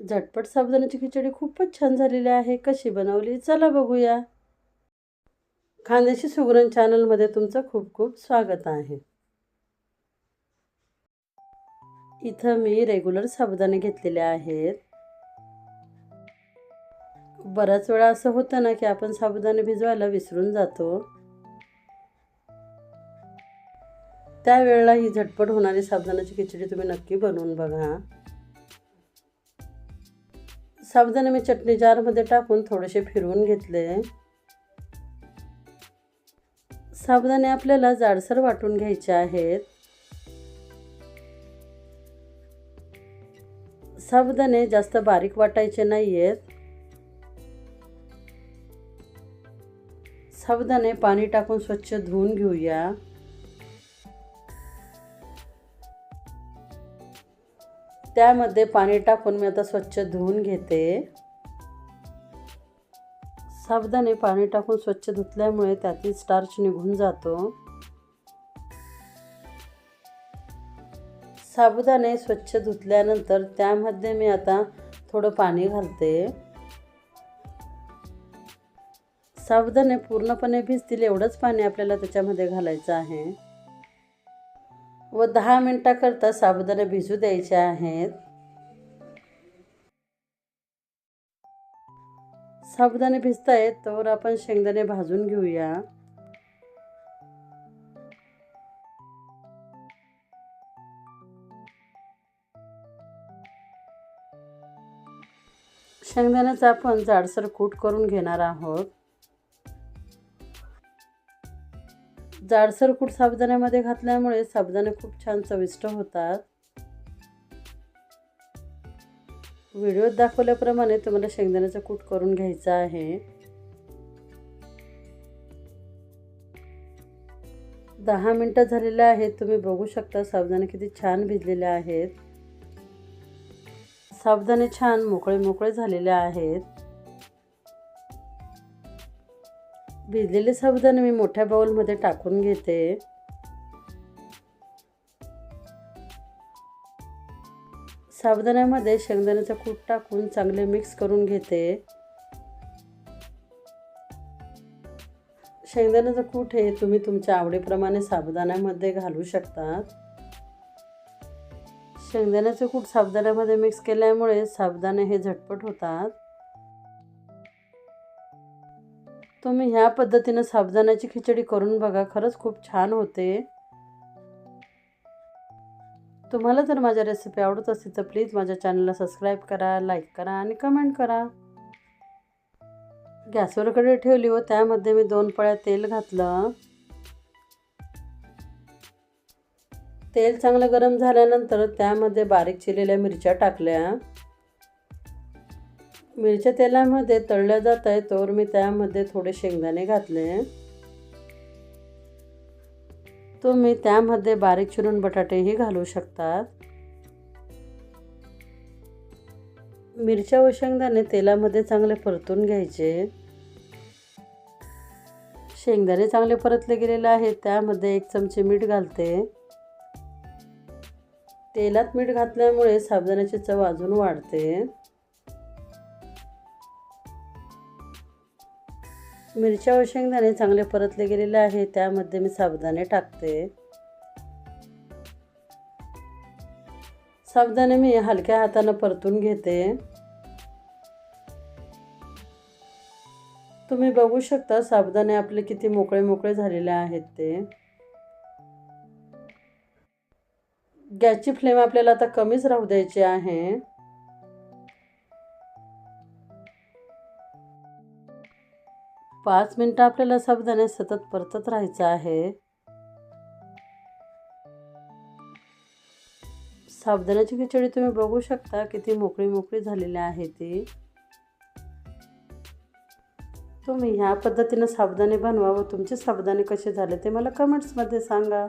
झटपट साबुदाण्याची खिचडी खूपच छान झालेली आहे. कशी बनवली चला बघूया. खानदेशी सुगरण चॅनलमध्ये तुमचं खूप खूप स्वागत आहे. इथं मी रेग्युलर साबुदाणे घेतलेले आहेत. बऱ्याच वेळा असं होतं ना की आपण साबुदाणे भिजवायला विसरून जातो. त्यावेळेला ही झटपट होणारी साबुदाण्याची खिचडी तुम्ही नक्की बनवून बघा. साबुदाणे मी चटणी जारमध्ये टाकून थोडेसे फिरवून घेतले. साबुदाणे आपल्याला जाडसर वाटून घ्यायचे आहेत. साबुदाणे जास्त बारीक वाटायचे नाहीयेत. साबुदाणे पाणी टाकून स्वच्छ धुवून घेऊया. त्यामध्ये पाणी टाकून मी आता स्वच्छ धुवून घेते. साबुदाणे पाणी टाकून स्वच्छ धुतल्यामुळे त्यातील स्टार्च निघून जातो. साबुदाणे स्वच्छ धुतल्यानंतर त्यामध्ये मी आता थोडं पाणी घालते. साबुदाणे पूर्णपणे भिजतील एवढंच पाणी आपल्याला त्याच्यामध्ये घालायचं आहे व 10 मिनिटाकरता साबुदाणे भिजू द्यायचे आहेत. साबुदाणे भिजतायत तर आपण शेंगदाणे भाजून घेऊया. शेंगदाण्याचा आपण जाडसर कूट करून घेणार आहोत. जाडसर कूट साबुदाण्यामध्ये घातल्यामुळे साबुदाणे खूप छान चविष्ट होतात. व्हिडिओत दाखवल्याप्रमाणे तुम्हाला शेंगदाण्याचा कूट करून घ्यायचा आहे. 10 मिनिटं झालेले आहेत. तुम्ही बघू शकता साबुदाणे किती छान भिजलेले आहेत. साबुदाणे छान मोकळे मोकळे झालेले आहेत. भिजलेले साबुदाणे मी मोठ्या बाउलमध्ये टाकून घेते. साबुदाण्यामध्ये शेंगदाण्याचा कूट टाकून चांगले मिक्स करून घेते. शेंगदाण्याचा कूट हे तुम्ही तुमच्या आवडीप्रमाणे साबुदाण्यामध्ये घालू शकता. शेंगदाण्याचे कूट साबुदाण्यामध्ये मिक्स केल्यामुळे साबुदाणे हे झटपट होतात. तुम्ही ह्या पद्धतीने साबुदाण्याची खिचडी करून बघा, खरंच खूप छान होते. तुम्हाला जर माझ्या रेसिपी आवडत असतील तर प्लीज माझ्या चॅनलला सबस्क्राईब करा, लाईक करा आणि कमेंट करा. गॅसवर कढई ठेवली व त्यामध्ये मी 2 पळ्या तेल घातलं. तेल चांगलं गरम झाल्यानंतर त्यामध्ये बारीक चिरलेल्या मिरच्या टाकल्या. मिरच्या तेलामध्ये तळल्या जात आहेत तर मी त्यामध्ये थोडे शेंगदाणे घातले. तुम्ही त्यामध्ये बारीक चिरून बटाटेही घालू शकतात. मिरच्या व शेंगदाणे तेलामध्ये चांगले परतून घ्यायचे. शेंगदाणे चांगले परतले गेलेले आहेत. त्यामध्ये 1 चमचे मीठ घालते. तेलात मीठ घातल्यामुळे साबुदाण्याची चव अजून वाढते. मिरच्या व शेंगदाणे चांगले परतले गेलेले आहे. त्यामध्ये मी साबुदाणे टाकते. साबुदाणे मी हलक्या हाताने परतून घेते. तुम्ही बघू शकता साबुदाणे आपले किती मोकळे मोकळे झालेले आहेत ते. गॅसची फ्लेम आपल्याला आता कमीच राहू द्यायची आहे. पाच मिनिटं आपल्याला साबुदाणे सतत परतत राहायचं आहे. साबुदाण्याची खिचडी तुम्ही बघू शकता किती मोकळी मोकळी झालेली आहे ती. तुम्ही ह्या पद्धतीने साबुदाणे बनवा व तुमचे साबुदाणे कसे झाले ते मला कमेंट्समध्ये सांगा.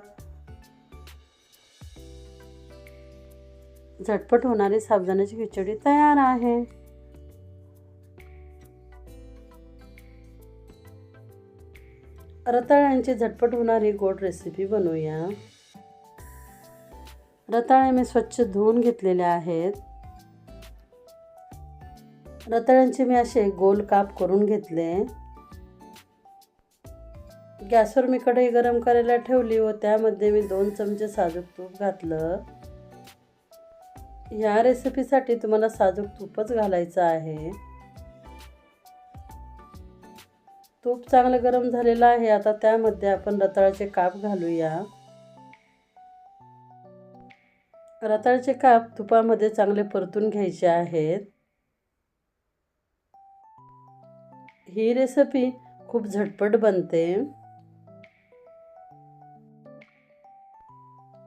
झटपट होणारी साबुदाण्याची खिचडी तयार आहे. रताळ्यांची झटपट होणारी गोड रेसिपी बनवूया. रताळे मी स्वच्छ धुवून घेतलेले आहेत. रताळ्यांचे मी असे गोल काप करून घेतले. गॅसवर मी कढई गरम करायला ठेवली व त्यामध्ये मी 2 चमचे साजूक तूप घातलं. या रेसिपीसाठी तुम्हाला साजूक तूपच घालायचं आहे. तूप चांगलं गरम झालेलं आहे. आता त्यामध्ये आपण रताळ्याचे काप घालूया. रताळ्याचे काप तुपामध्ये चांगले परतून घ्यायचे आहेत. ही रेसिपी खूप झटपट बनते.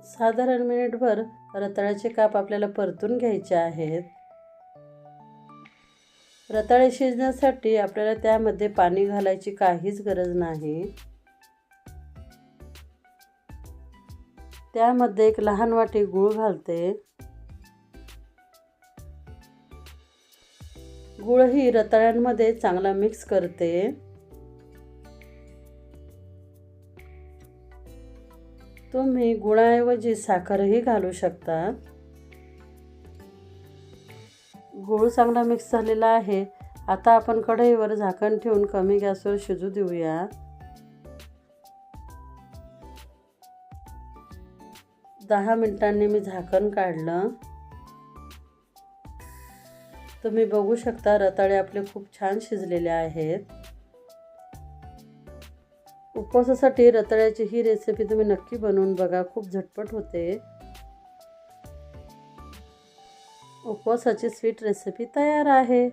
साधारण मिनिटभर रताळ्याचे काप आपल्याला परतून घ्यायचे आहेत. रताळे शिजण्यासाठी आपल्याला त्यामध्ये पाणी घालायची काहीच गरज नाही. त्यामध्ये 1 लहान वाटी गूळ घालते. गूळ ही रताळ्यांमध्ये चांगला मिक्स करते. तुम्ही गुळाऐवजी साखरही घालू शकता. गूळ चांगला मिक्स झालेला आहे. आता आपण कढईवर झाकण ठेवून कमी गॅसवर शिजू देऊया. दहा मिनिटांनी मी झाकण काढलं. तुम्ही बघू शकता रताळे आपले खूप छान शिजलेले आहेत. उपवासासाठी रताळ्याची ही रेसिपी तुम्ही नक्की बनवून बघा. खूप झटपट होते. उपवासाची स्वीट रेसिपी तयार आहे.